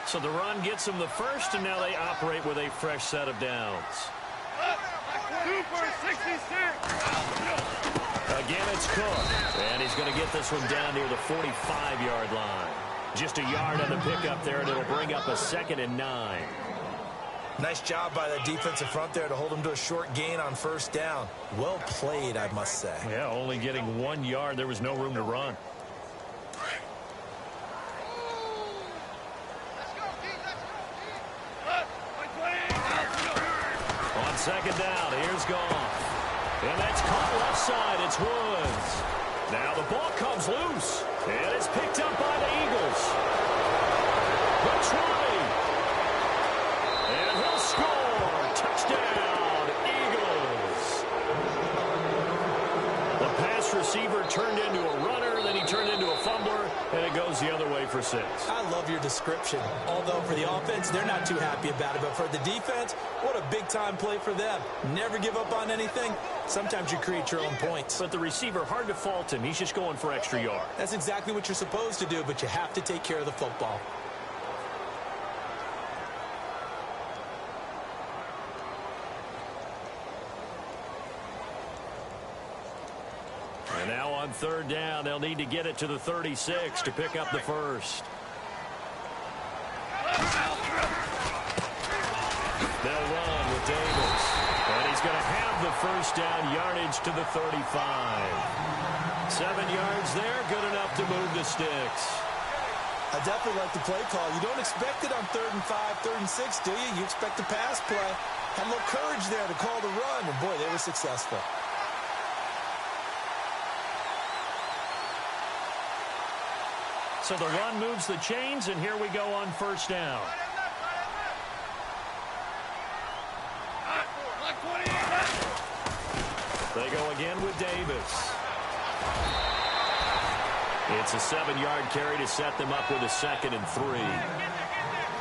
So the run gets them the first, and now they operate with a fresh set of downs. 2 for 66. Again, it's Cook, and he's going to get this one down near the 45-yard line. Just a yard on the pickup there, and it'll bring up a 2nd and 9. Nice job by the defensive front there to hold him to a short gain on first down. Well played, I must say. Yeah, only getting 1 yard. There was no room to run. On 2nd down, here's Goff. And that's caught left side. It's Woods. Now the ball comes loose. And it's picked up by the Eagles. Which way? And he'll score. Touchdown, Eagles. The pass receiver turned into a runner, then he turned into a fumbler, and it goes the other way for 6. I love your description. Although for the offense, they're not too happy about it. But for the defense, what a big-time play for them. Never give up on anything. Sometimes you create your own points. But the receiver, hard to fault him. He's just going for extra yard. That's exactly what you're supposed to do, but you have to take care of the football. And now on 3rd down, they'll need to get it to the 36 to pick up the first. They'll run with Davis. And he's going to have the first down, yardage to the 35. 7 yards there, good enough to move the sticks. I definitely like the play call. You don't expect it on 3rd and 5, 3rd and 6, do you? You expect a pass play. Had a little courage there to call the run, and boy, they were successful. So the run moves the chains, and here we go on 1st down. They go again with Davis. It's a 7-yard carry to set them up with a 2nd and 3.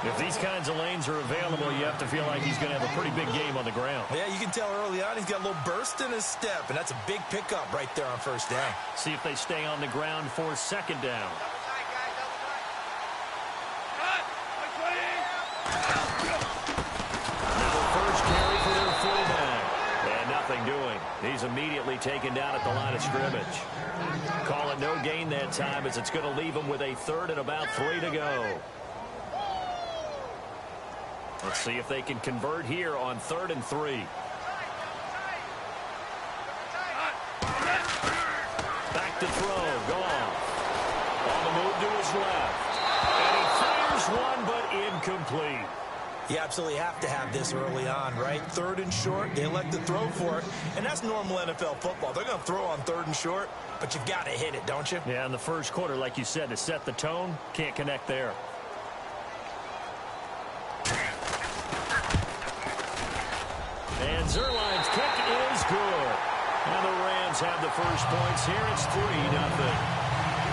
If these kinds of lanes are available, you have to feel like he's going to have a pretty big game on the ground. Yeah, you can tell early on he's got a little burst in his step, and that's a big pickup right there on 1st down. See if they stay on the ground for 2nd down. Doing. He's immediately taken down at the line of scrimmage. Call it no gain that time as it's going to leave him with a 3rd and about 3 to go. Let's see if they can convert here on 3rd and 3. Back to throw. Goff. On the move to his left. And he fires one, but incomplete. You absolutely have to have this early on, right? 3rd and short, they elect to throw for it, and that's normal NFL football. They're going to throw on 3rd and short, but you've got to hit it, don't you? Yeah, in the first quarter, like you said, to set the tone, can't connect there. And Zerline's kick is good. And the Rams have the first points here. It's 3-0.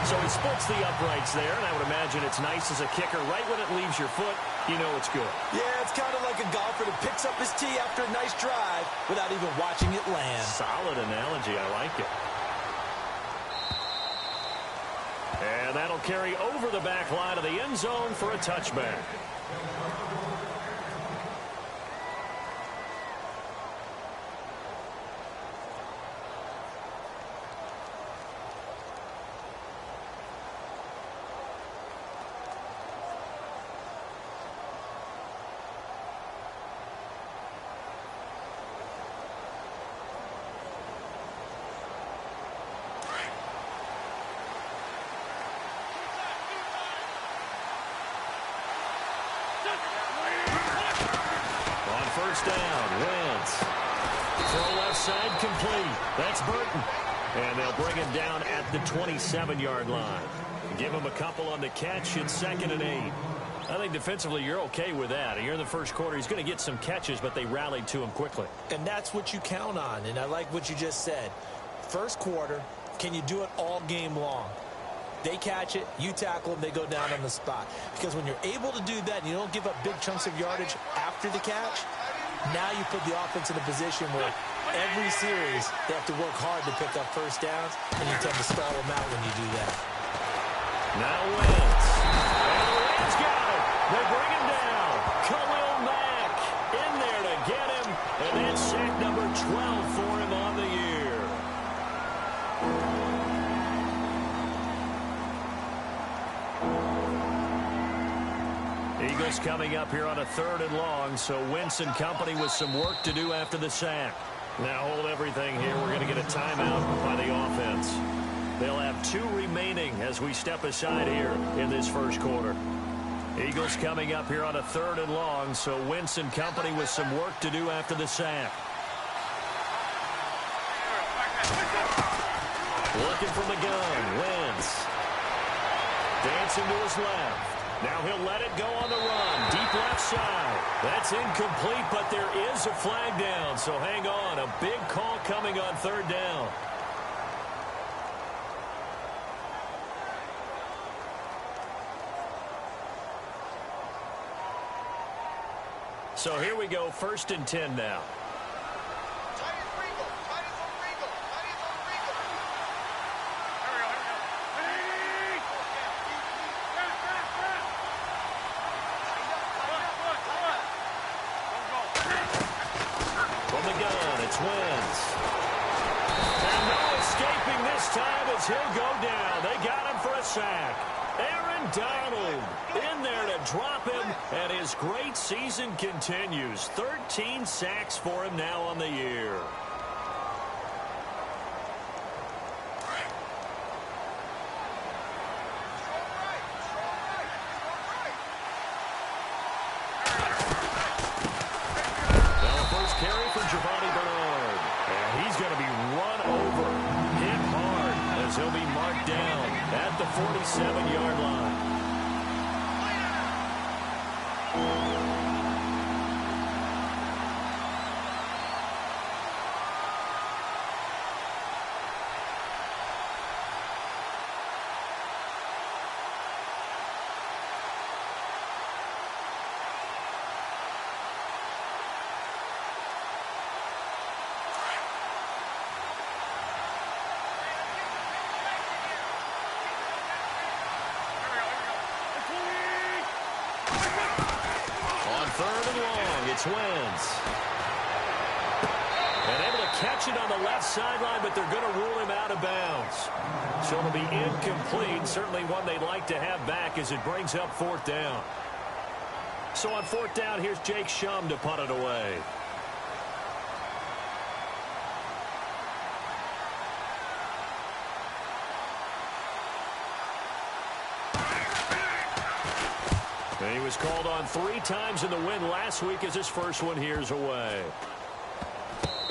So he splits the uprights there, and I would imagine it's nice as a kicker. Right when it leaves your foot, you know it's good. Yeah, it's kind of like a golfer that picks up his tee after a nice drive without even watching it land. Solid analogy. I like it. And that'll carry over the back line of the end zone for a touchback. First down, Wentz. Throw left side complete. That's Burton. And they'll bring him down at the 27-yard line. Give him a couple on the catch. It's 2nd and 8. I think defensively you're okay with that. You're in the first quarter. He's going to get some catches, but they rallied to him quickly. And that's what you count on. And I like what you just said. First quarter, can you do it all game long? They catch it, you tackle them, they go down on the spot. Because when you're able to do that and you don't give up big chunks of yardage after the catch, now you put the offense in a position where every series they have to work hard to pick up first downs, and you tend to stall them out when you do that. Now Wentz. And the Rams got it. They bring 12 for him on the year. Eagles coming up here on a 3rd and long, so Wentz and company with some work to do after the sack. Now hold everything here. We're going to get a timeout by the offense. They'll have 2 remaining as we step aside here in this first quarter. Eagles coming up here on a 3rd and long, so Wentz and company with some work to do after the sack. Looking from the gun, Wentz. Dancing to his left. Now he'll let it go on the run. Deep left side. That's incomplete, but there is a flag down. So hang on. A big call coming on 3rd down. So here we go. 1st and 10 now. He'll go down. They got him for a sack. Aaron Donald in there to drop him, and his great season continues. 13 sacks for him now on the year. Now the first carry for Giovanni Bernard, and he's going to be run over. He'll be marked down at the 47-yard line. It's Wentz. And able to catch it on the left sideline, but they're going to rule him out of bounds. So it'll be incomplete. Certainly one they'd like to have back as it brings up 4th down. So on 4th down, here's Jake Shum to punt it away. And he was called on 3 times in the win last week as his first one here's away.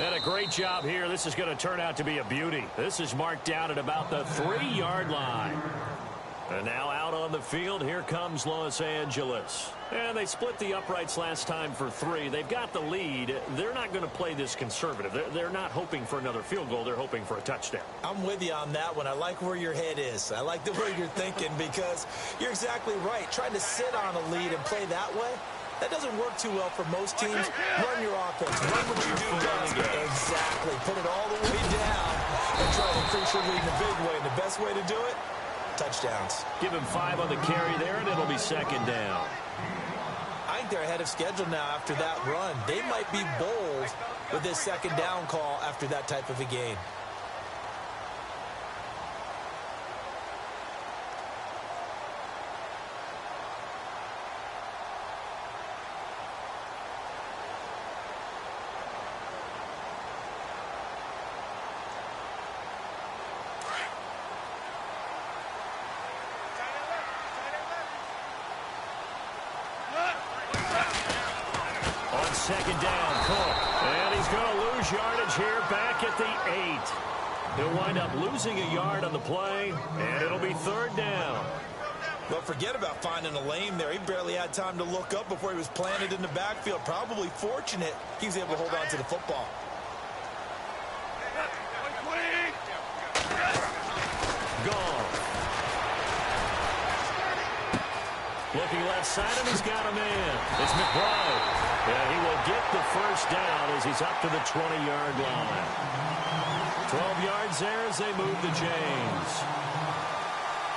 And a great job here. This is going to turn out to be a beauty. This is marked down at about the 3-yard line. And now out on the field, here comes Los Angeles. And they split the uprights last time for 3. They've got the lead. They're not going to play this conservative. They're not hoping for another field goal. They're hoping for a touchdown. I'm with you on that one. I like where your head is. I like the way you're thinking because you're exactly right. Trying to sit on a lead and play that way, that doesn't work too well for most teams. Run your offense. Run what you do best. Exactly. Put it all the way down and try to increase your lead in a big way. And the best way to do it, touchdowns. Give him 5 on the carry there, and it'll be 2nd down. I think they're ahead of schedule now after that run. They might be bold with this 2nd down call after that type of a game. On 2nd down, Cook. And he's going to lose yardage here back at the 8. He'll wind up losing a yard on the play, and it'll be 3rd down. Well, forget about finding a lane there. He barely had time to look up before he was planted in the backfield. Probably fortunate he was able to hold on to the football. Gone. Looking left side, and he's got a man. It's McBride. And he will get the first down as he's up to the 20-yard line. 12 yards there as they move the chains.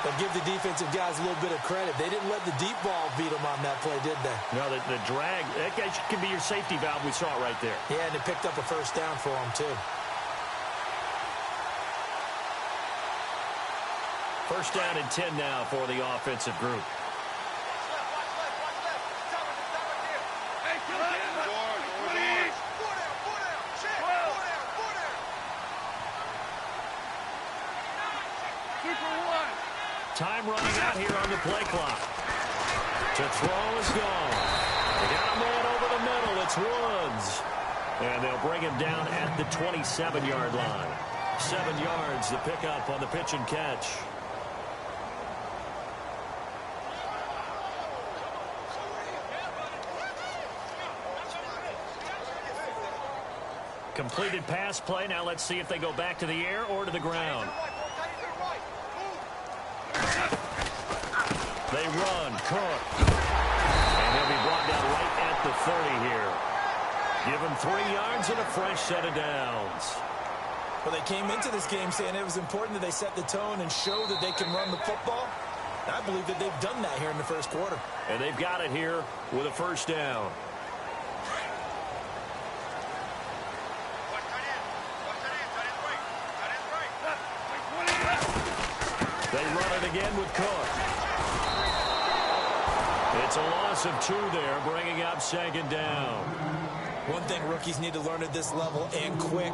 But give the defensive guys a little bit of credit. They didn't let the deep ball beat them on that play, did they? No, the drag, that guy can be your safety valve. We saw it right there. Yeah, and it picked up a first down for them, too. First down and 10 now for the offensive group. Time running out here on the play clock. To throw is gone. They got a man over the middle. It's Woods. And they'll bring him down at the 27-yard line. 7 yards to pick up on the pitch and catch. Completed pass play. Now let's see if they go back to the air or to the ground. They run. Cook. And he'll be brought down right at the 30 here. Give him 3 yards and a fresh set of downs. Well, they came into this game saying it was important that they set the tone and show that they can run the football. And I believe that they've done that here in the first quarter. And they've got it here with a first down. They run it again with Cook. It's a loss of 2 there, bringing up second down. One thing rookies need to learn at this level, and quick,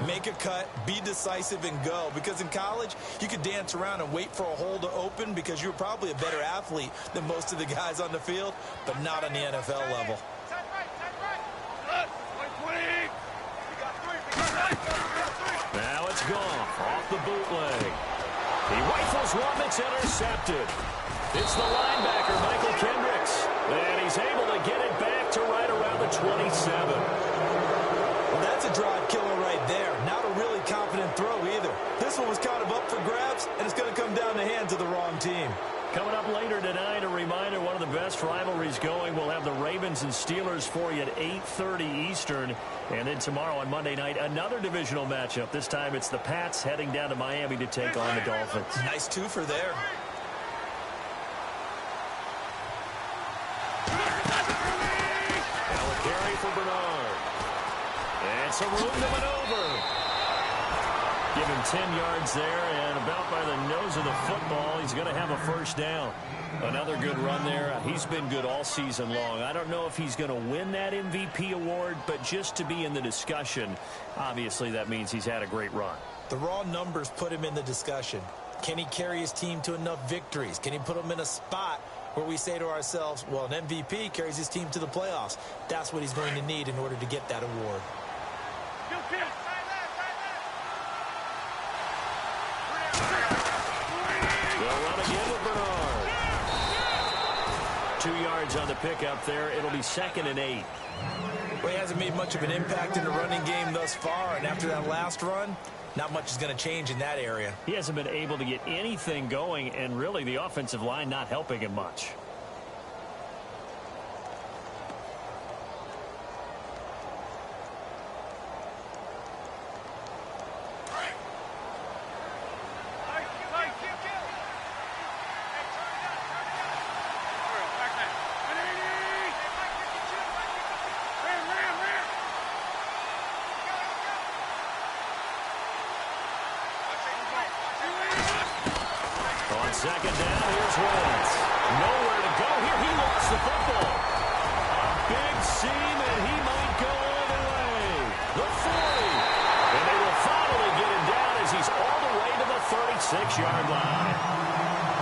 make a cut, be decisive, and go. Because in college, you could dance around and wait for a hole to open because you're probably a better athlete than most of the guys on the field, but not on the NFL level. Now it's Goff off the bootleg. He rifles one, it's intercepted. It's the linebacker, Michael Kendricks. And he's able to get it back to right around the 27. Well, that's a drive killer right there. Not a really confident throw either. This one was kind of up for grabs, and it's going to come down the hands of the wrong team. Coming up later tonight, a reminder, one of the best rivalries going. We'll have the Ravens and Steelers for you at 8:30 Eastern. And then tomorrow on Monday night, another divisional matchup. This time it's the Pats heading down to Miami to take on the Dolphins. Nice twofer there. Now a carry for Bernard. And some room to maneuver. Give him 10 yards there, and about by the nose of the football, he's going to have a first down. Another good run there. He's been good all season long. I don't know if he's going to win that MVP award, but just to be in the discussion, obviously that means he's had a great run. The raw numbers put him in the discussion. Can he carry his team to enough victories? Can he put them in a spot where we say to ourselves, well, an MVP carries his team to the playoffs. That's what he's going to need in order to get that award. They'll run again with Bernard. 2 yards on the pickup there. It'll be 2nd and 8. Well, he hasn't made much of an impact in the running game thus far, and after that last run, not much is going to change in that area. He hasn't been able to get anything going, and really the offensive line not helping him much. Second down, here's Wentz. Nowhere to go here. He lost the football. A big seam, and he might go all the way. The 40. And they will finally get him down as he's all the way to the 36-yard line.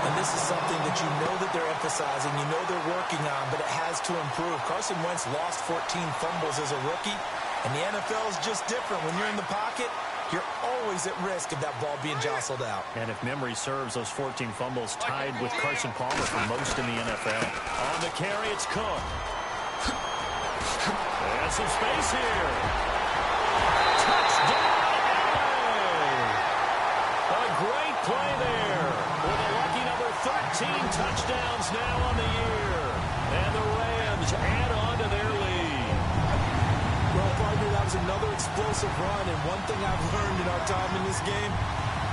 And this is something that you know that they're emphasizing, you know they're working on, but it has to improve. Carson Wentz lost 14 fumbles as a rookie, and the NFL is just different. When you're in the pocket, you're always at risk of that ball being jostled out. And if memory serves, those 14 fumbles tied with Carson Palmer for most in the NFL. On the carry, it's Cook. And some space here. Touchdown, LA! A great play there. With a lucky number 13 touchdowns now on the year. And the Rams add on to their lead. Well, partner, that was another explosive run, and one thing I've learned in our time in this game,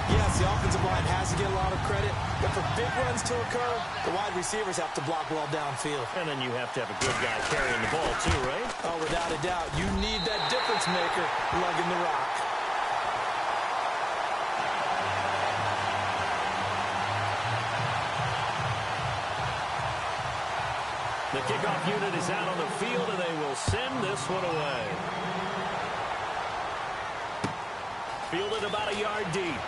Yes, the offensive line has to get a lot of credit, but for big runs to occur, the wide receivers have to block well downfield. And then you have to have a good guy carrying the ball too, right? Oh, without a doubt. You need that difference maker lugging the rock. The kickoff unit is out on the field, and they will send this one away. Fielded about a yard deep.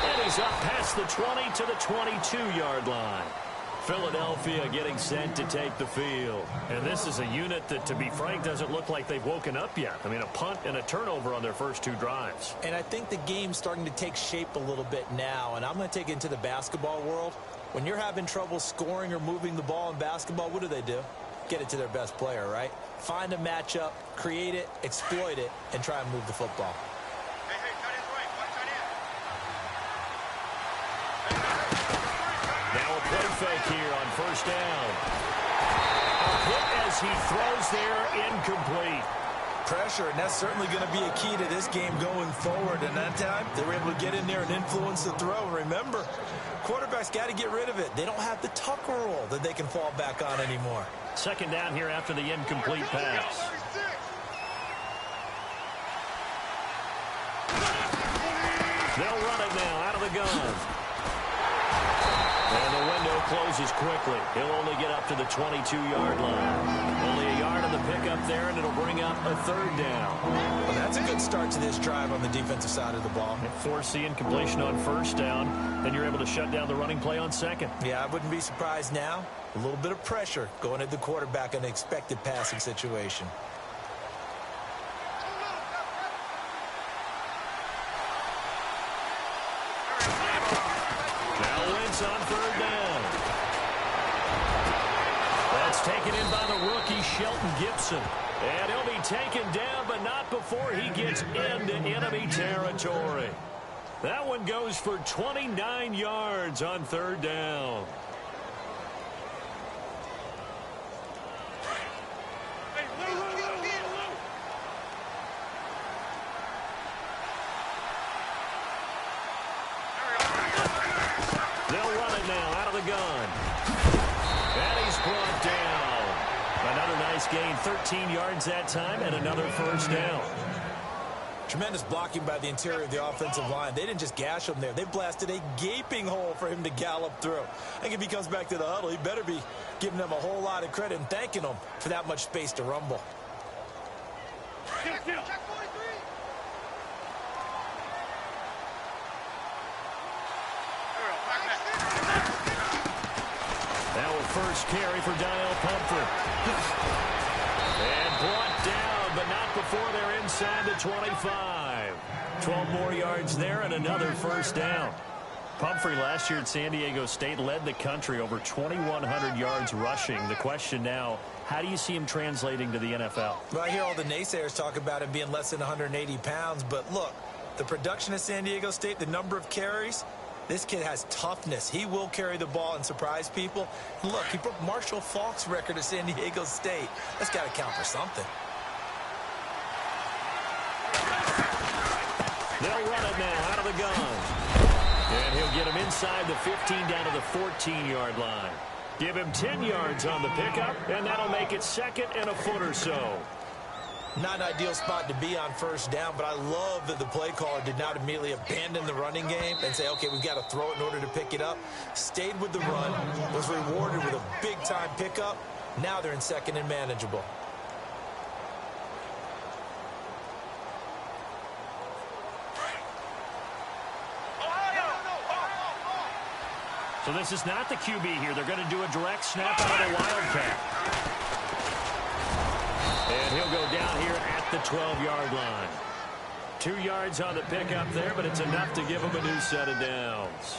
And he's up past the 20 to the 22-yard line. Philadelphia getting set to take the field. And this is a unit that, to be frank, doesn't look like they've woken up yet. I mean, a punt and a turnover on their first two drives. And I think the game's starting to take shape a little bit now, and I'm going to take it into the basketball world. When you're having trouble scoring or moving the ball in basketball, what do? Get it to their best player, right? Find a matchup, create it, exploit it, and try and move the football. Now a play fake here on first down. A hit as he throws there, incomplete. Pressure, and that's certainly going to be a key to this game going forward. And that time, they were able to get in there and influence the throw. Remember, quarterbacks got to get rid of it. They don't have the tuck rule that they can fall back on anymore. Second down here after the incomplete pass. They'll run it now out of the gun. And the window closes quickly. He'll only get up to the 22-yard line. Only a yard on the pickup there, and it'll bring up a third down. Well, that's a good start to this drive on the defensive side of the ball. Force the incompletion on first down, then you're able to shut down the running play on second. Yeah, I wouldn't be surprised now. A little bit of pressure going at the quarterback in an expected passing situation. On third down. That's taken in by the rookie, Shelton Gibson. And he'll be taken down, but not before he gets into enemy territory. That one goes for 29 yards on third down. Gun. And he's brought down. Another nice gain, 13 yards that time, and another first down. Tremendous blocking by the interior of the offensive line. They didn't just gash him there. They blasted a gaping hole for him to gallop through. I think if he comes back to the huddle, he better be giving them a whole lot of credit and thanking them for that much space to rumble. First carry for Daniel Pumphrey. And brought down, but not before they're inside the 25. 12 more yards there and another first down. Pumphrey last year at San Diego State led the country over 2,100 yards rushing. The question now, how do you see him translating to the NFL? Well, I hear all the naysayers talk about him being less than 180 pounds, but look, the production at San Diego State, the number of carries, this kid has toughness. He will carry the ball and surprise people. And look, he broke Marshall Faulk's record at San Diego State. That's got to count for something. They'll run it now out of the gun. And he'll get him inside the 15 down to the 14-yard line. Give him 10 yards on the pickup, and that'll make it second and a foot or so. Not an ideal spot to be on first down, but I love that the play caller did not immediately abandon the running game and say, okay, we've got to throw it in order to pick it up. Stayed with the run, was rewarded with a big-time pickup. Now they're in second and manageable. So this is not the QB here. They're going to do a direct snap out of the Wildcat. And he'll go down here at the 12-yard line. 2 yards on the pickup there, but it's enough to give him a new set of downs.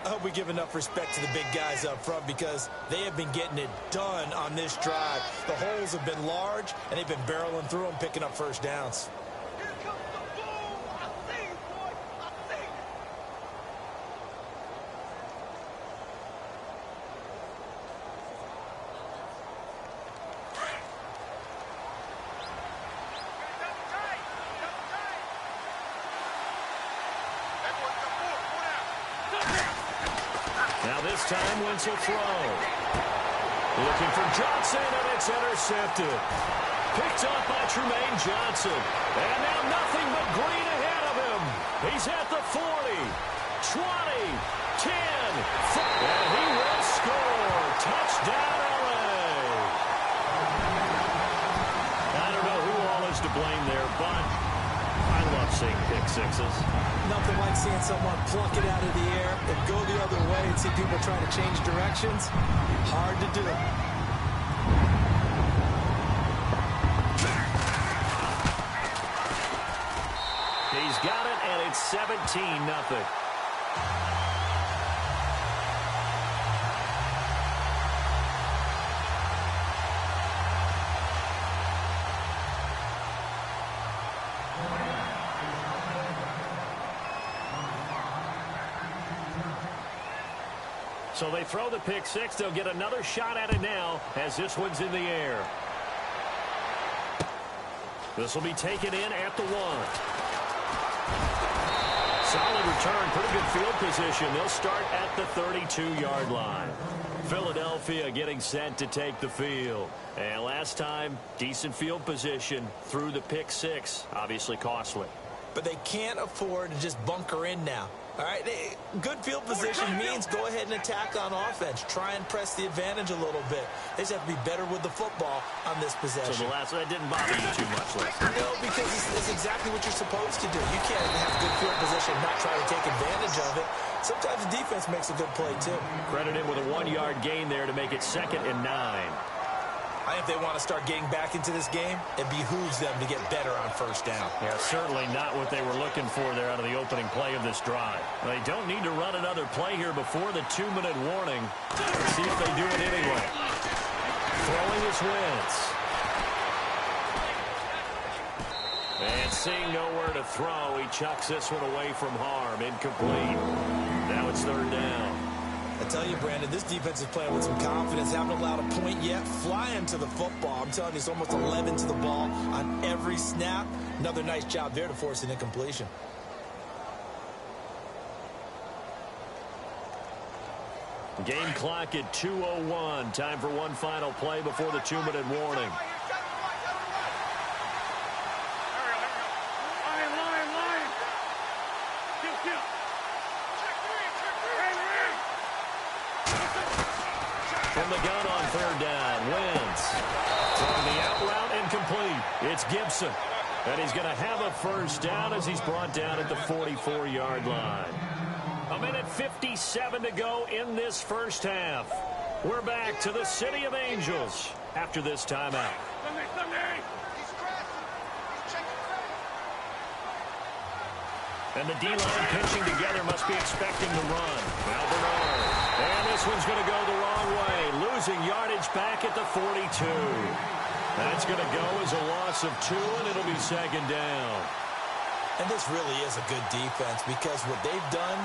I hope we give enough respect to the big guys up front because they have been getting it done on this drive. The holes have been large, and they've been barreling through them, picking up first downs. this time Wentz will throw. Looking for Johnson, and it's intercepted. Picked up by Tremaine Johnson. And now nothing but green ahead of him. He's at the 40, 20, 10, 5, and he will score. Touchdown, LA. I don't know who all is to blame there, but I love seeing pick sixes. Nothing like seeing someone pluck it out of the air and go the other way and see people trying to change directions. Hard to do. He's got it, and it's 17-0. So they throw the pick six. They'll get another shot at it now as this one's in the air. This will be taken in at the 1. Solid return, pretty good field position. They'll start at the 32-yard line. Philadelphia getting set to take the field. And last time, decent field position through the pick six. Obviously costly. But they can't afford to just bunker in now. All right, good field position means go ahead and attack on offense. Try and press the advantage a little bit. They just have to be better with the football on this possession. So the last one, that didn't bother you too much, Leslie? No, because it's exactly what you're supposed to do. You can't have good field position and not try to take advantage of it. Sometimes the defense makes a good play, too. Credit him with a 1-yard gain there to make it 2nd and 9. I think they want to start getting back into this game. It behooves them to get better on first down. Yeah, certainly not what they were looking for there out of the opening play of this drive. They don't need to run another play here before the 2-minute warning. Let's see if they do it anyway. Throwing his Wentz. And seeing nowhere to throw, he chucks this one away from harm. Incomplete. Now it's 3rd down. I tell you, Brandon, this defense is playing with some confidence. Haven't allowed a point yet. Flying to the football. I'm telling you, it's almost 11 to the ball on every snap. Another nice job there to force an incompletion. Game clock at 2:01. Time for one final play before the 2-minute warning. From the gun on 3rd down, Wentz. Throwing the out route incomplete. It's Gibson. And he's going to have a first down as he's brought down at the 44-yard line. 1:57 to go in this first half. We're back to the City of Angels after this timeout. And the D-line pinching together must be expecting the run. Now Bernard. And this one's going to go the wrong way. Losing yardage back at the 42. That's going to go as a loss of 2, and it'll be 2nd down. And this really is a good defense because what they've done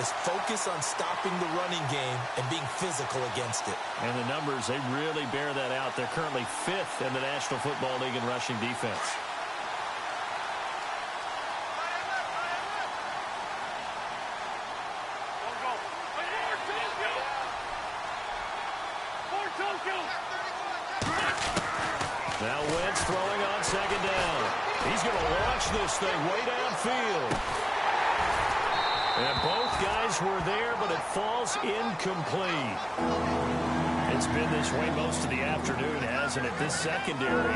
is focus on stopping the running game and being physical against it. And the numbers, they really bear that out. They're currently 5th in the National Football League in rushing defense. Now Wentz throwing on 2nd down. He's going to launch this thing way downfield. And both guys were there, but it falls incomplete. It's been this way most of the afternoon, hasn't it? This secondary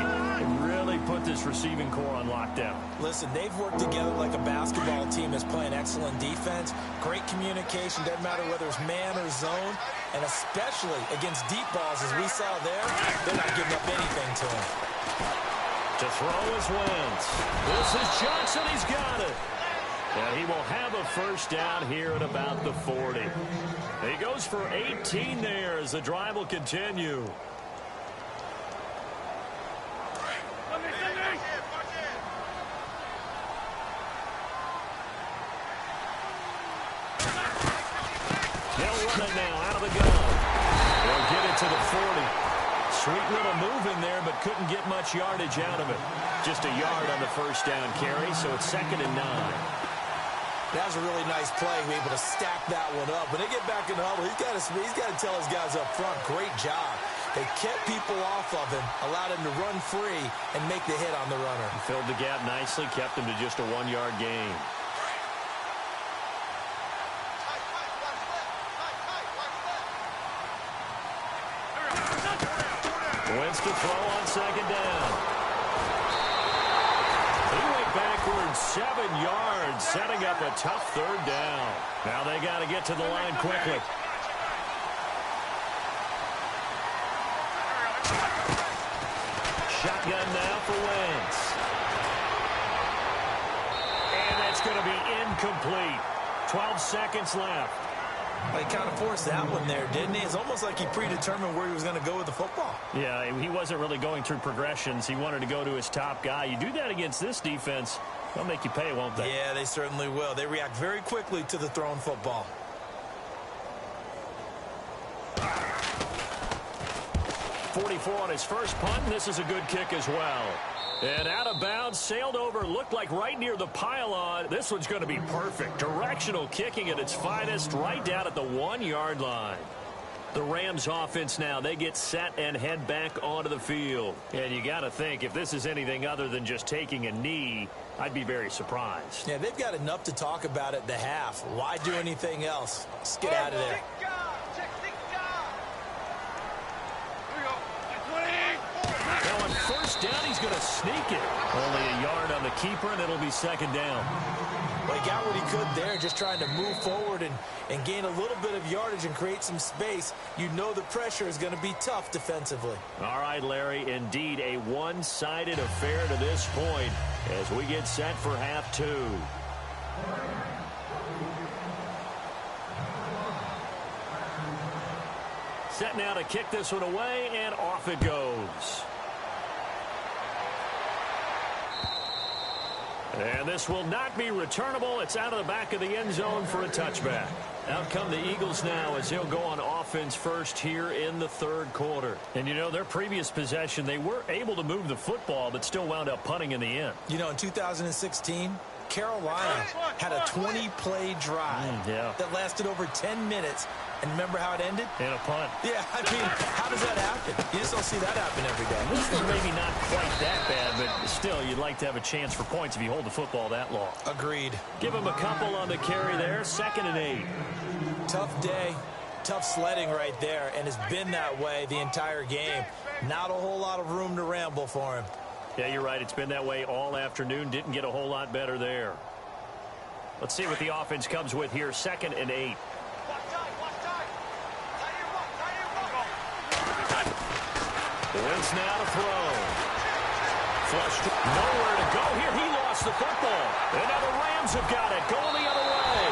really put this receiving core on lockdown. Listen, they've worked together like a basketball team that's playing excellent defense. Great communication, doesn't matter whether it's man or zone. And especially against deep balls, as we saw there, they're not giving up anything to him. To throw is Wentz. This is Johnson. He's got it. And he will have a first down here at about the 40. He goes for 18 there as the drive will continue. They'll run it now out of the gun. They'll get it to the 40. Sweet little move in there, but couldn't get much yardage out of it. Just a yard on the first down carry, so it's 2nd and 9. That was a really nice play. We're able to stack that one up. When they get back in the huddle, he's got to tell his guys up front, great job. They kept people off of him, allowed him to run free and make the hit on the runner. He filled the gap nicely, kept him to just a 1-yard gain. Wentz to throw on second down. He went backwards 7 yards, setting up a tough third down. Now they got to get to the line quickly. Shotgun now for Wentz. And that's going to be incomplete. 12 seconds left. Well, he kind of forced that one there, didn't he? It's almost like he predetermined where he was going to go with the football. Yeah, he wasn't really going through progressions. He wanted to go to his top guy. You do that against this defense, they'll make you pay, won't they? Yeah, they certainly will. They react very quickly to the thrown football. .44 on his first punt, and this is a good kick as well. And out of bounds, sailed over, looked like right near the pylon. This one's going to be perfect. Directional kicking at its finest, right down at the 1-yard line. The Rams offense now, they get set and head back onto the field. And you got to think, if this is anything other than just taking a knee, I'd be very surprised. Yeah, they've got enough to talk about at the half. Why do anything else? Let's get out of there. Now on first down, he's going to sneak it. Only a yard on the keeper, and it'll be second down. Well, he got what he could there, just trying to move forward and gain a little bit of yardage and create some space. You know the pressure is going to be tough defensively. All right, Larry, indeed a one-sided affair to this point as we get set for half two. Set now to kick this one away, and off it goes. And this will not be returnable. It's out of the back of the end zone for a touchback. Out come the Eagles now as they'll go on offense first here in the third quarter. And, you know, their previous possession, they were able to move the football but still wound up punting in the end. You know, in 2016, Carolina had a 20-play drive that lasted over 10 minutes. And remember how it ended? In a punt. Yeah, I mean, how does that happen? You just don't see that happen every day. This is maybe not quite that bad, but still, you'd like to have a chance for points if you hold the football that long. Agreed. Give him a couple on the carry there. 2nd and 8. Tough day, tough sledding right there, and it's been that way the entire game. Not a whole lot of room to ramble for him. Yeah, you're right. It's been that way all afternoon. Didn't get a whole lot better there. Let's see what the offense comes with here. 2nd and 8. Wentz now to throw. Flushed. Nowhere to go here. He lost the football. And now the Rams have got it. Going the other way.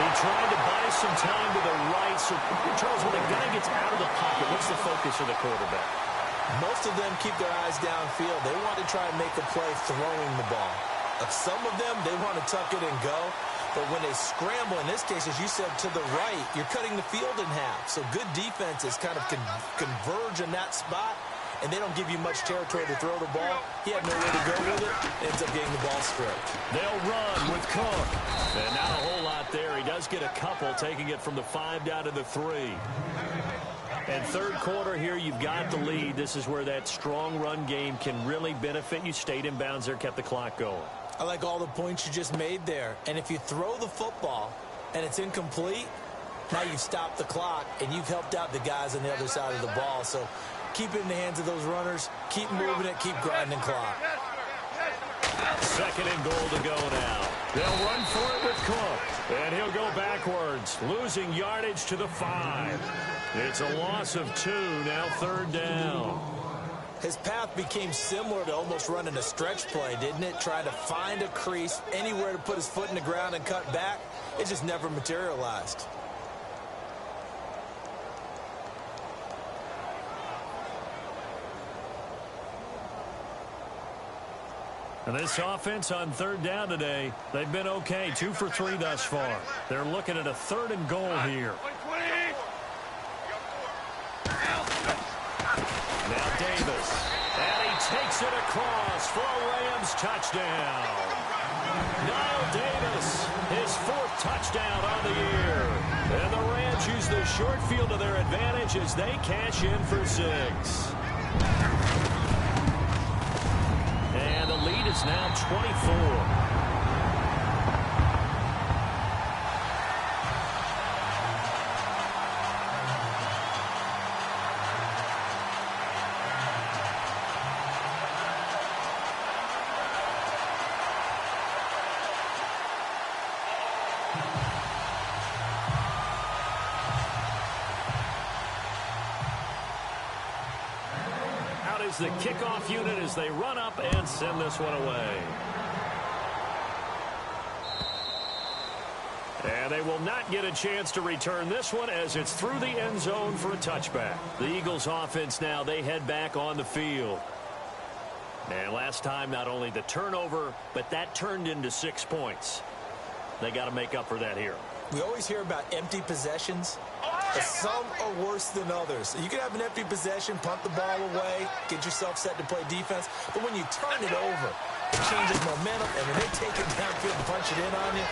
He tried to buy some time to the right. So, Charles, when a guy gets out of the pocket, what's the focus of the quarterback? Most of them keep their eyes downfield. They want to try and make a play throwing the ball. Some of them, they want to tuck it and go. But when they scramble, in this case, as you said, to the right, you're cutting the field in half. So good defenses kind of converge in that spot, and they don't give you much territory to throw the ball. He had nowhere to go with it. Ends up getting the ball stripped. They'll run with Cook. And not a whole lot there. He does get a couple, taking it from the 5 down to the 3. And third quarter here, you've got the lead. This is where that strong run game can really benefit you. Stayed in bounds there, kept the clock going. I like all the points you just made there. And if you throw the football and it's incomplete, now you've stopped the clock and you've helped out the guys on the other side of the ball. So keep it in the hands of those runners. Keep moving it. Keep grinding clock. 2nd and goal to go now. They'll run for it with Cook. And he'll go backwards, losing yardage to the 5. It's a loss of 2, now 3rd down. His path became similar to almost running a stretch play, didn't it? Trying to find a crease, anywhere to put his foot in the ground and cut back. It just never materialized. And this offense on 3rd down today, they've been okay. 2 for 3 thus far. They're looking at a 3rd and goal here. Now Davis. And he takes it across for a Rams touchdown. Niall Davis, his 4th touchdown on the year. And the Rams use the short field to their advantage as they cash in for 6. And the lead is now 24. The kickoff unit as they run up and send this one away. And they will not get a chance to return this one as it's through the end zone for a touchback. The Eagles offense now, they head back on the field. And last time, not only the turnover, but that turned into 6 points. They got to make up for that here. We always hear about empty possessions. Some are worse than others. You can have an empty possession, punt the ball away, get yourself set to play defense. But when you turn it over, it changes momentum. And when they take it downfield and punch it in on you,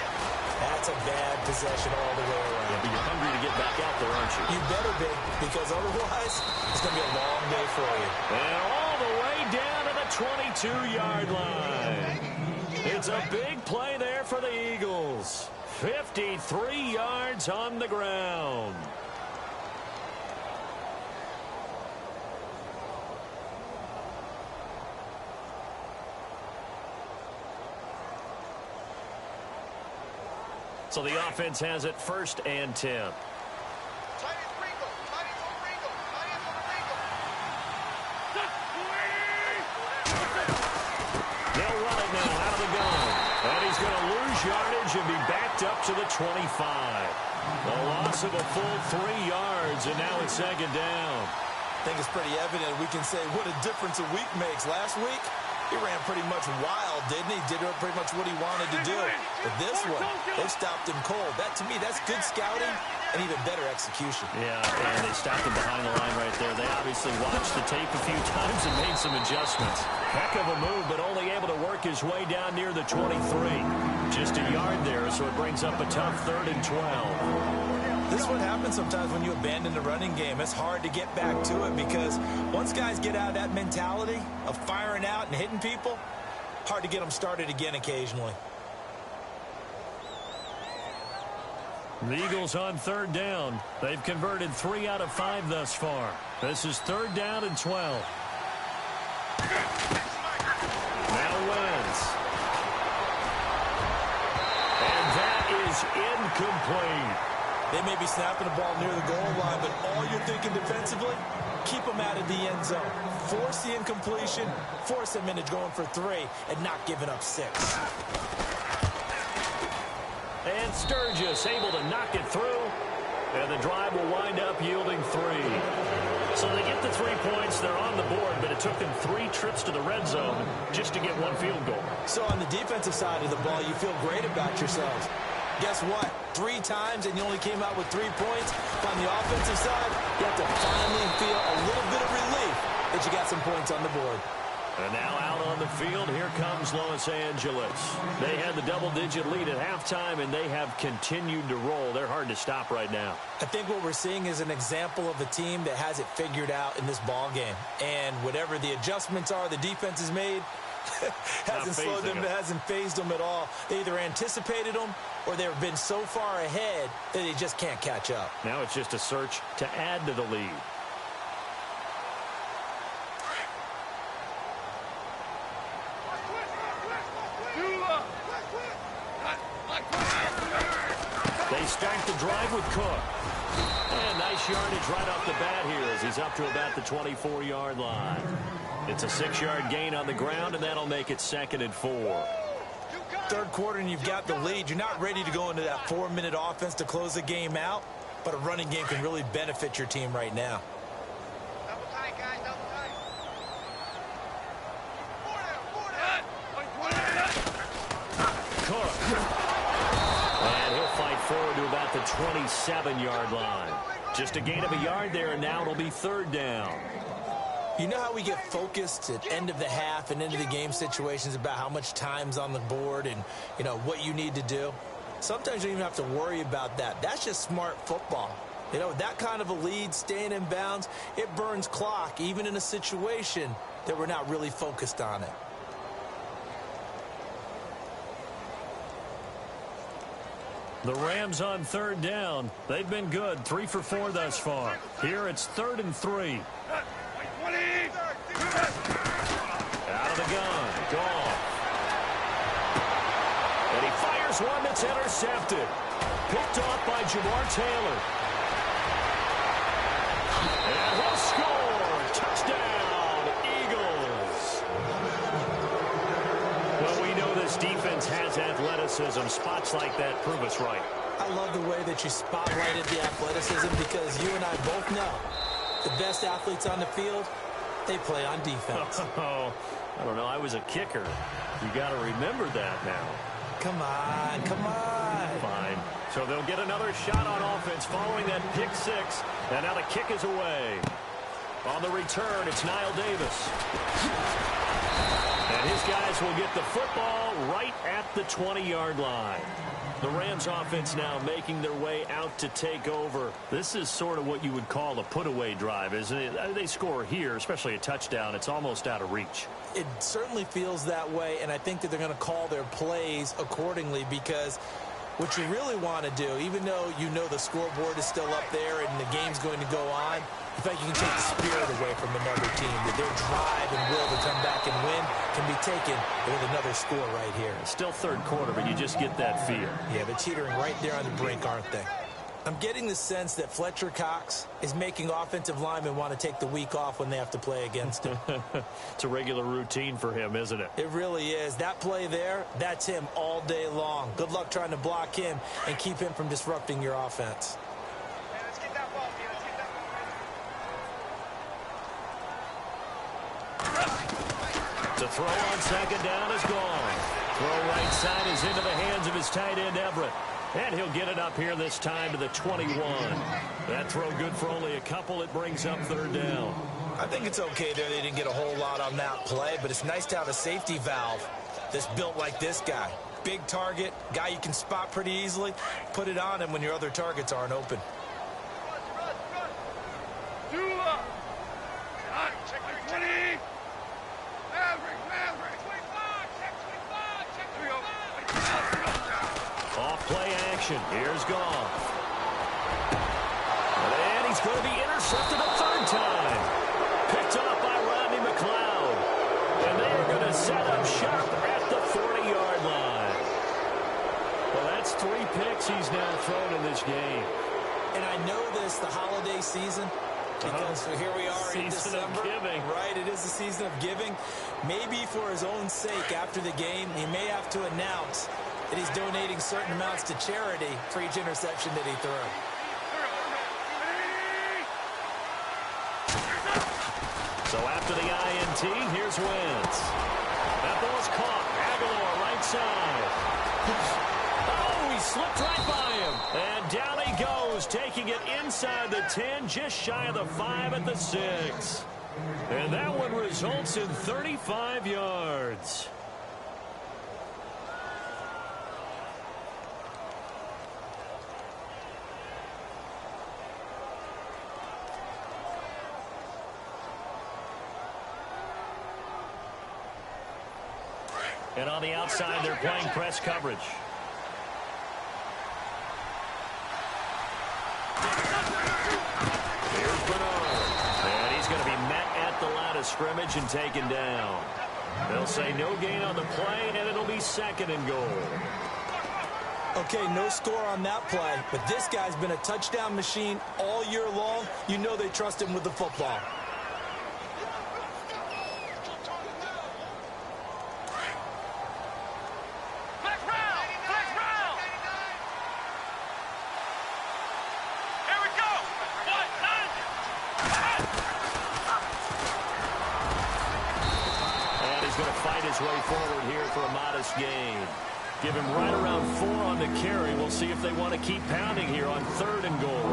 that's a bad possession all the way around. Yeah, but you're hungry to get back out there, aren't you? You better be, because otherwise, it's going to be a long day for you. And all the way down to the 22-yard line. It's a big play there for the Eagles. 53 yards on the ground. So the offense has it 1st and 10. They'll run it now out of the gun. And he's going to lose yardage and be backed up to the 25. A loss of a full 3 yards, and now it's 2nd down. I think it's pretty evident. We can say what a difference a week makes. Last week, he ran pretty much wild, didn't he? Did pretty much what he wanted to do. But this one, they stopped him cold. That, to me, that's good scouting and even better execution. Yeah, and they stopped him behind the line right there. They obviously watched the tape a few times and made some adjustments. Heck of a move, but only able to work his way down near the 23. Just a yard there, so it brings up a tough 3rd and 12. This is what happens sometimes when you abandon the running game. It's hard to get back to it because once guys get out of that mentality of firing out and hitting people, hard to get them started again occasionally. The Eagles on 3rd down. They've converted 3 out of 5 thus far. This is 3rd down and 12. Now Wentz. And that is incomplete. They may be snapping the ball near the goal line, but all you're thinking defensively, keep them out of the end zone. Force the incompletion, force them into going for 3, and not giving up 6. And Sturgis able to knock it through, and the drive will wind up yielding 3. So they get the 3 points, they're on the board, but it took them 3 trips to the red zone just to get 1 field goal. So on the defensive side of the ball, you feel great about yourselves. Guess what? 3 times and you only came out with 3 points. On the offensive side, you have to finally feel a little bit of relief that you got some points on the board. And now out on the field, here comes Los Angeles. They had the double-digit lead at halftime, and they have continued to roll. They're hard to stop right now. I think what we're seeing is an example of a team that has it figured out in this ball game. And whatever the adjustments are the defense has made, hasn't slowed them, hasn't phased them at all. They either anticipated them or they've been so far ahead that they just can't catch up. Now it's just a search to add to the lead. They start the drive with Cook. And nice yardage right off the bat here as he's up to about the 24-yard line. It's a 6-yard gain on the ground, and that'll make it 2nd and 4. Third quarter, and you've got the lead. You're not ready to go into that 4-minute offense to close the game out, but a running game can really benefit your team right now. Double tight, guys, double tight. Cook. And he'll fight forward to about the 27-yard line. Just a gain of a yard there, and now it'll be 3rd down. You know how we get focused at end of the half and into the game situations about how much time's on the board and, you know, what you need to do? Sometimes you don't even have to worry about that. That's just smart football. You know, that kind of a lead, staying in bounds, it burns clock, even in a situation that we're not really focused on it. The Rams on third down. They've been good, 3 for 4 thus far. Here it's 3rd and 3. Out of the gun, Goff. And he fires one that's intercepted. Picked off by Jamar Taylor. And he'll score. Touchdown, Eagles. Well, we know this defense has athleticism. Spots like that prove us right. I love the way that you spotlighted the athleticism because you and I both know the best athletes on the field, they play on defense. Oh, I don't know. I was a kicker. You got to remember that now. Come on, come on. Fine. So they'll get another shot on offense following that pick 6. And now the kick is away. On the return, it's Niall Davis. And his guys will get the football right at the 20-yard line. The Rams offense now making their way out to take over. This is sort of what you would call a put-away drive, isn't it? They score here, especially a touchdown. It's almost out of reach. It certainly feels that way, and I think that they're going to call their plays accordingly because what you really want to do, even though you know the scoreboard is still up there and the game's going to go on, in fact, you can take the spirit away from another team, that their drive and will to come back and win can be taken with another score right here. It's still third quarter, but you just get that feel. Yeah, they're teetering right there on the brink, aren't they? I'm getting the sense that Fletcher Cox is making offensive linemen want to take the week off when they have to play against him. It's a regular routine for him, isn't it? It really is. That play there, that's him all day long. Good luck trying to block him and keep him from disrupting your offense. Hey, let's get that ball, T. Let's get that ball. The throw on second down is gone. Throw right side is into the hands of his tight end, Everett. And he'll get it up here this time to the 21. That throw good for only a couple. It brings up third down. I think it's okay there. They didn't get a whole lot on that play, but it's nice to have a safety valve that's built like this guy. Big target, guy you can spot pretty easily. Put it on him when your other targets aren't open. Check your 20. Maverick. Off play action. Here's Goff. And he's going to be intercepted a third time. Picked off by Rodney McLeod. And they are going to set up shop at the 40-yard line. Well, that's 3 picks he's now thrown in this game. And I know this, the holiday season, because here we are in December. Season of giving. Right, it is the season of giving. Maybe for his own sake after the game, he may have to announce that he's donating certain amounts to charity for each interception that he threw. So after the INT, here's Wentz. That ball's caught. Aguilar right side. Oh, he slipped right by him. And down he goes, taking it inside the 10, just shy of the 5 at the 6. And that one results in 35 yards. And on the outside, they're playing press coverage. Here's Bernard. And he's going to be met at the line of scrimmage and taken down. They'll say no gain on the play, and it'll be 2nd and goal. Okay, no score on that play, but this guy's been a touchdown machine all year long. You know they trust him with the football. Way forward here for a modest gain. Give him right around 4 on the carry. We'll see if they want to keep pounding here on 3rd and goal.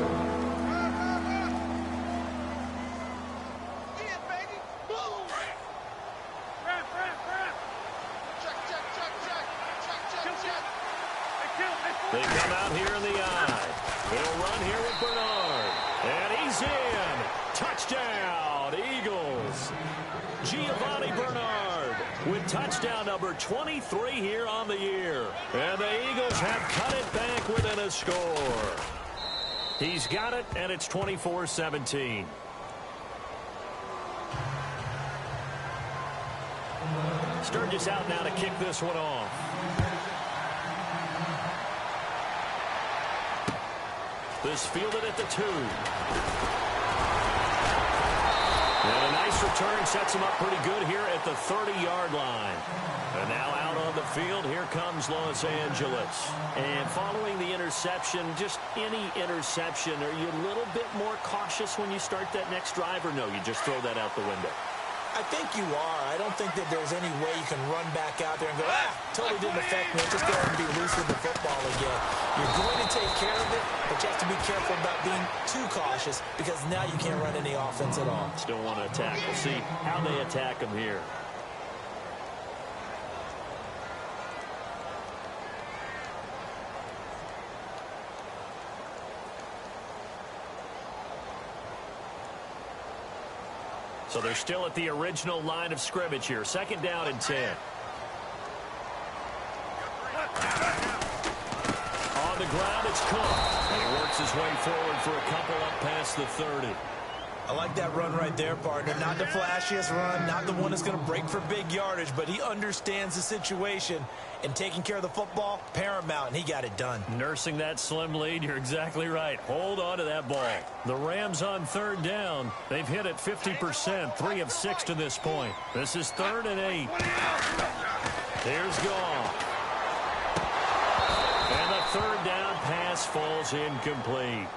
Yeah, baby. They come out here in the eye. He'll run here with Bernard. And he's in. Touchdown, Eagles. Giovanni Bernard with touchdown number 23 here on the year. And the Eagles have cut it back within a score. He's got it, and it's 24-17. Sturgis out now to kick this one off. This fielded at the 2. And a nice return sets him up pretty good here at the 30-yard line. And now out on the field, here comes Los Angeles. And following the interception, just any interception, are you a little bit more cautious when you start that next drive, or no, you just throw that out the window? I think you are. I don't think that there's any way you can run back out there and go, totally didn't affect me. Just go ahead and be loose with the football again. You're going to take care of it, but you have to be careful about being too cautious because now you can't run any offense at all. Still want to attack. We'll see how they attack him here. So they're still at the original line of scrimmage here. 2nd down and 10. On the ground, it's Cook. And he works his way forward for a couple up past the 30. I like that run right there, partner. Not the flashiest run, not the one that's going to break for big yardage, but he understands the situation, and taking care of the football, paramount, and he got it done. Nursing that slim lead, you're exactly right. Hold on to that ball. The Rams on 3rd down. They've hit it 50%, 3 of 6 to this point. This is 3rd and 8. Here's Goff. And the 3rd down pass falls incomplete.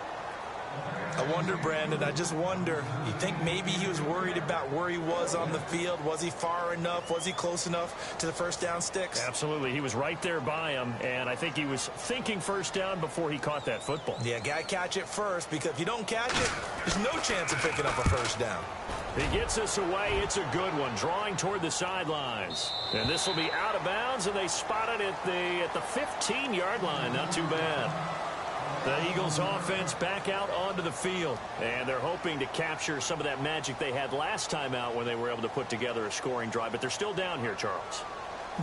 I wonder, Brandon, I just wonder, you think maybe he was worried about where he was on the field? Was he far enough? Was he close enough to the first down sticks? Absolutely. He was right there by him, and I think he was thinking first down before he caught that football. Yeah, got to catch it first, because if you don't catch it, there's no chance of picking up a first down. He gets us away. It's a good one, drawing toward the sidelines. And this will be out of bounds, and they spot it at the 15-yard line. Not too bad. The Eagles offense back out onto the field, and they're hoping to capture some of that magic they had last time out when they were able to put together a scoring drive, but they're still down here, Charles.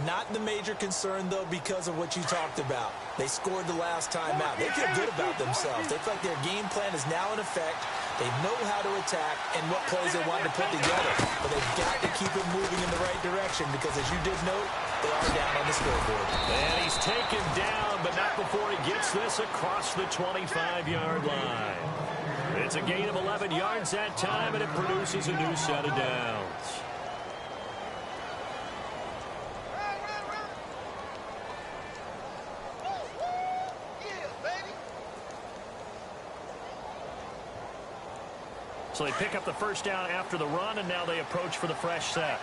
Not the major concern, though, because of what you talked about. They scored the last time out. They feel good about themselves. They feel like their game plan is now in effect. They know how to attack and what plays they want to put together. But they've got to keep it moving in the right direction because, as you did note, they are down on the scoreboard. And he's taken down, but not before he gets this across the 25-yard line. It's a gain of 11 yards that time, and it produces a new set of downs. So they pick up the first down after the run, and now they approach for the fresh set.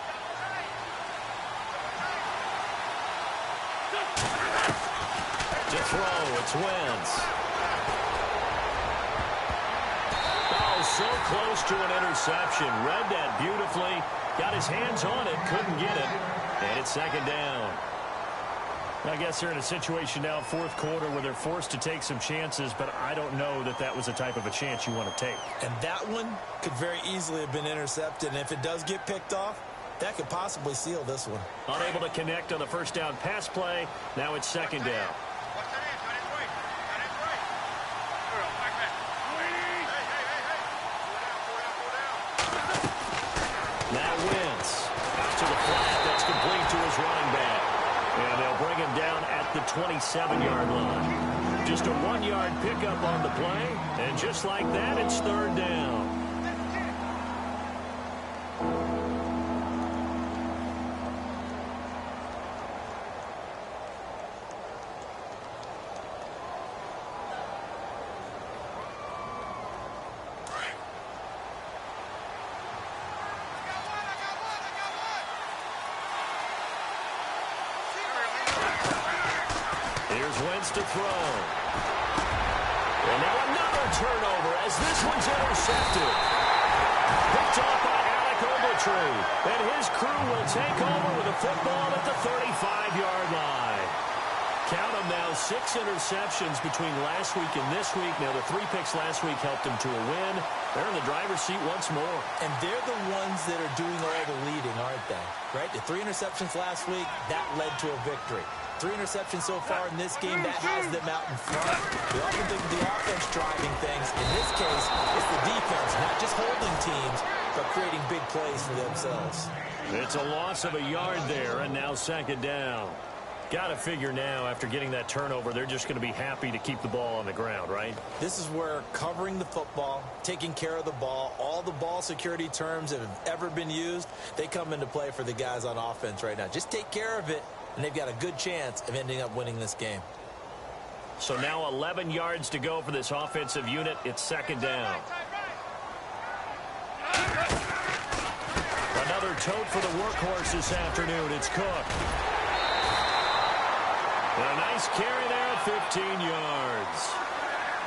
To throw, it's Wentz. Oh, so close to an interception. Read that beautifully. Got his hands on it, couldn't get it. And it's 2nd down. I guess they're in a situation now, 4th quarter, where they're forced to take some chances, but I don't know that that was the type of a chance you want to take. And that one could very easily have been intercepted, and if it does get picked off, that could possibly seal this one. Unable to connect on the first down pass play. Now it's 2nd down. Now Wentz to the flat. That's complete to his running back. And they'll bring him down at the 27-yard line. Just a 1-yard pickup on the play. And just like that, it's 3rd down. Wentz to throw. And now another turnover as this one's intercepted. Picked off by Alec Ogletree. And his crew will take over with a football at the 35-yard line. Count them now, 6 interceptions between last week and this week. Now, the 3 picks last week helped them to a win. They're in the driver's seat once more. And they're the ones that are doing all the leading, aren't they? Right? The 3 interceptions last week, that led to a victory. 3 interceptions so far in this game, that has them out in front. We often think of the offense driving things. In this case, it's the defense, not just holding teams, but creating big plays for themselves. It's a loss of a yard there, and now 2nd down. Got to figure now, after getting that turnover, they're just going to be happy to keep the ball on the ground, right? This is where covering the football, taking care of the ball, all the ball security terms that have ever been used, they come into play for the guys on offense right now. Just take care of it, and they've got a good chance of ending up winning this game. So now 11 yards to go for this offensive unit. It's 2nd down. Another tote for the workhorse this afternoon. It's Cook. And a nice carry there, 15 yards.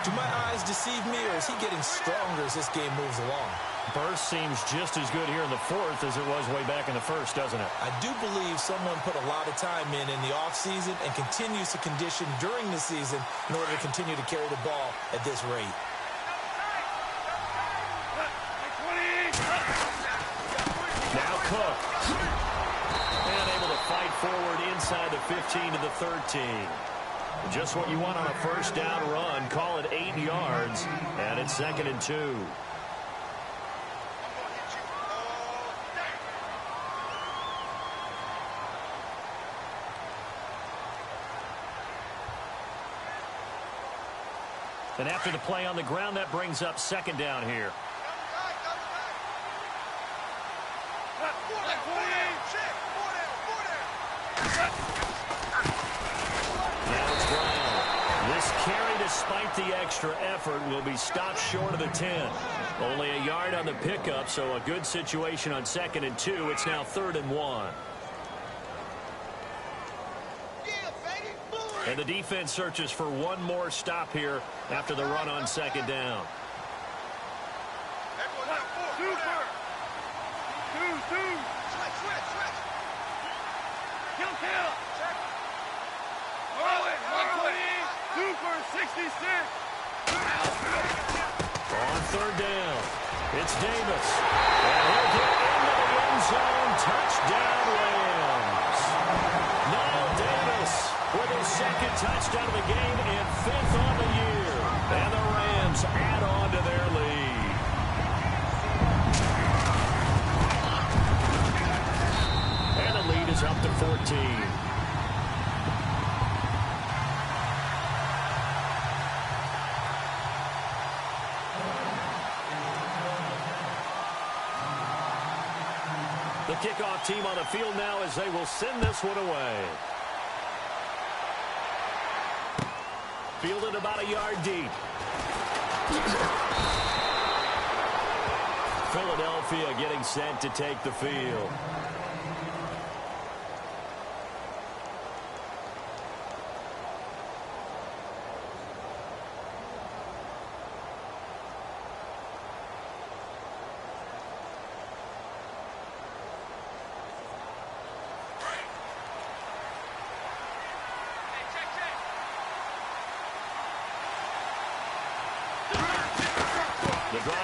Do my eyes deceive me, or is he getting stronger as this game moves along? Burst seems just as good here in the 4th as it was way back in the 1st, doesn't it? I do believe someone put a lot of time in the offseason and continues to condition during the season in order to continue to carry the ball at this rate. Now Cook. And able to fight forward inside the 15 to the 13. Just what you want on a 1st down run. Call it 8 yards. And it's 2nd and 2. And after the play on the ground, that brings up 2nd down here. Carry, despite the extra effort, will be stopped short of the 10. Only a yard on the pickup, so a good situation on 2nd and 2. It's now 3rd and 1. And the defense searches for one more stop here after the run on 2nd down. On 3rd down, it's Davis. And he'll get into the end zone. Touchdown, Rams. Now Davis with his 2nd touchdown of the game and 5th on the year. And the Rams add on to their lead. And the lead is up to 14. The kickoff team on the field now as they will send this one away. Fielded about a yard deep. Philadelphia getting set to take the field.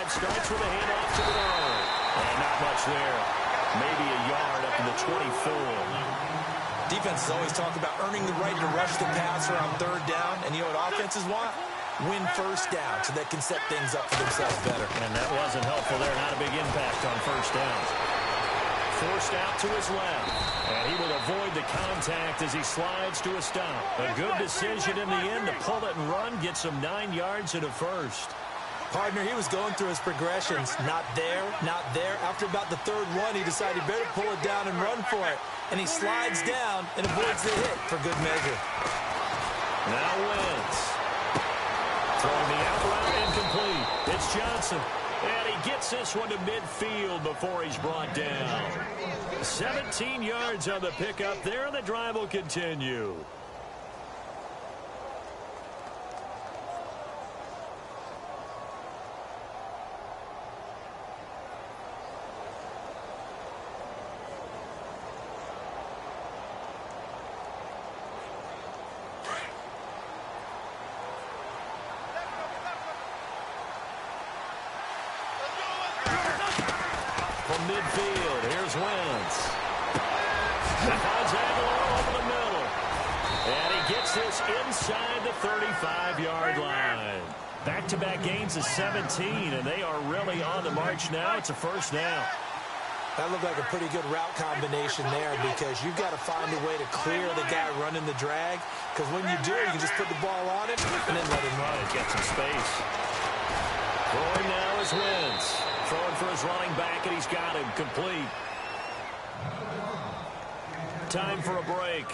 Starts with a handoff to the line. And not much there. Maybe a yard up to the 24. Defenses always talk about earning the right to rush the passer on 3rd down. And you know what offenses want? Win 1st down so they can set things up for themselves better. And that wasn't helpful there. Not a big impact on 1st downs. Forced out to his left. And he will avoid the contact as he slides to a stop. A good decision in the end to pull it and run. Get some 9 yards and a 1st. Partner, he was going through his progressions. Not there, not there. After about the 3rd one, he decided he better pull it down and run for it. And he slides down and avoids the hit for good measure. Now Wentz. Throwing the out route incomplete. It's Johnson. And he gets this one to midfield before he's brought down. 17 yards on the pickup there, and the drive will continue. midfield. Here's Wentz. He finds Aguilar over the middle. And he gets this inside the 35-yard line. Back-to-back gains of 17, and they are really on the march now. It's a first down. That looked like a pretty good route combination there because you've got to find a way to clear the guy running the drag, because when you do, you can just put the ball on him and then let him run. Get some space. Throwing now is Wentz. Throwing for his running back, and he's got him complete. Time for a break.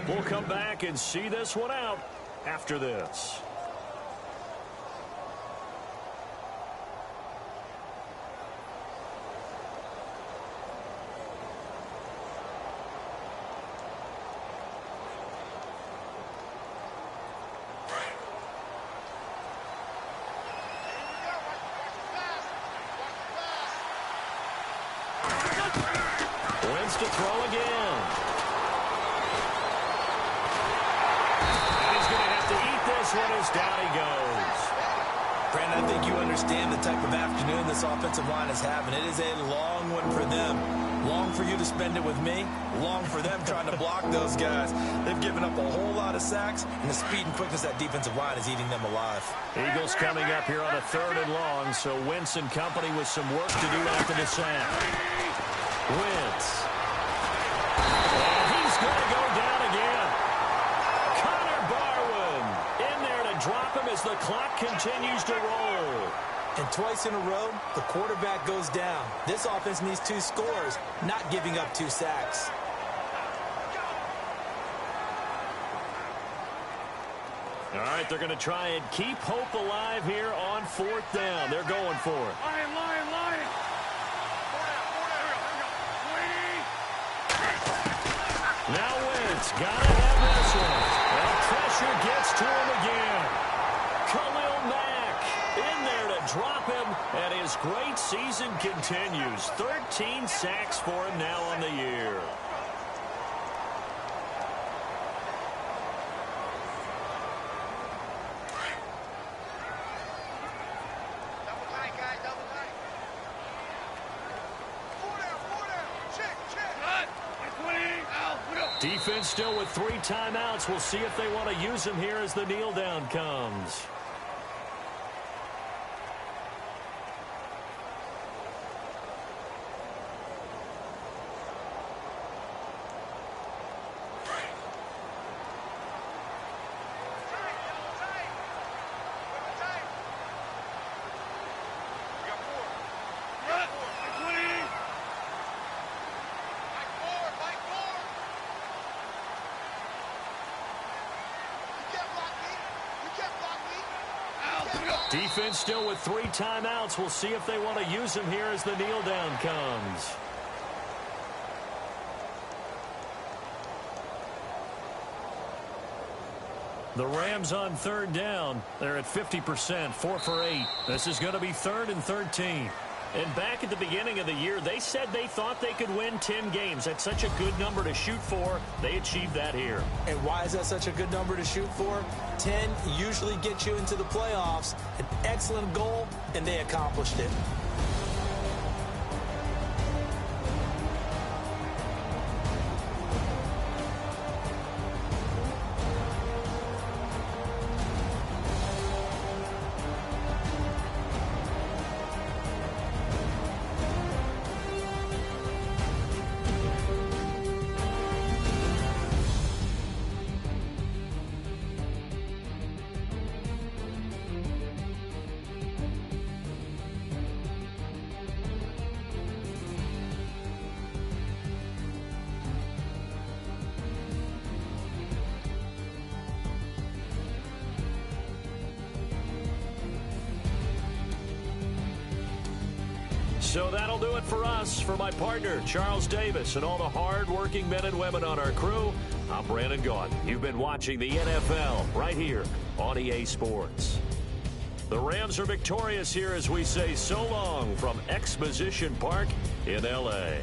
We'll come back and see this one out after this. To throw again. And he's going to have to eat this one as down he goes. Brandon, I think you understand the type of afternoon this offensive line is having. It is a long one for them. Long for you to spend it with me. Long for them trying to block those guys. They've given up a whole lot of sacks, and the speed and quickness of that defensive line is eating them alive. Eagles coming up here on a 3rd and long, so Wentz and company with some work to do after the sack. Wentz. Going to go down again. Connor Barwin in there to drop him as the clock continues to roll. And twice in a row, the quarterback goes down. This offense needs 2 scores, not giving up 2 sacks. All right, they're going to try and keep hope alive here on 4th down. They're going for it. Lion. Now Wentz got to have this one. And pressure gets to him again. Khalil Mack in there to drop him, and his great season continues. 13 sacks for him now on the year. Double tight, guys, double tight. 4 down. Check. Defense still with 3 timeouts. We'll see if they want to use them here as the kneel down comes. Defense still with 3 timeouts. We'll see if they want to use them here as the kneel down comes. The Rams on 3rd down. They're at 50%, 4 for 8. This is going to be 3rd and 13. And back at the beginning of the year, they said they thought they could win 10 games. That's such a good number to shoot for. They achieved that here. And why is that such a good number to shoot for? 10 usually gets you into the playoffs. An excellent goal, and they accomplished it. So that'll do it for us. For my partner, Charles Davis, and all the hard-working men and women on our crew, I'm Brandon Gaudin. You've been watching the NFL right here on EA Sports. The Rams are victorious here as we say so long from Exposition Park in L.A.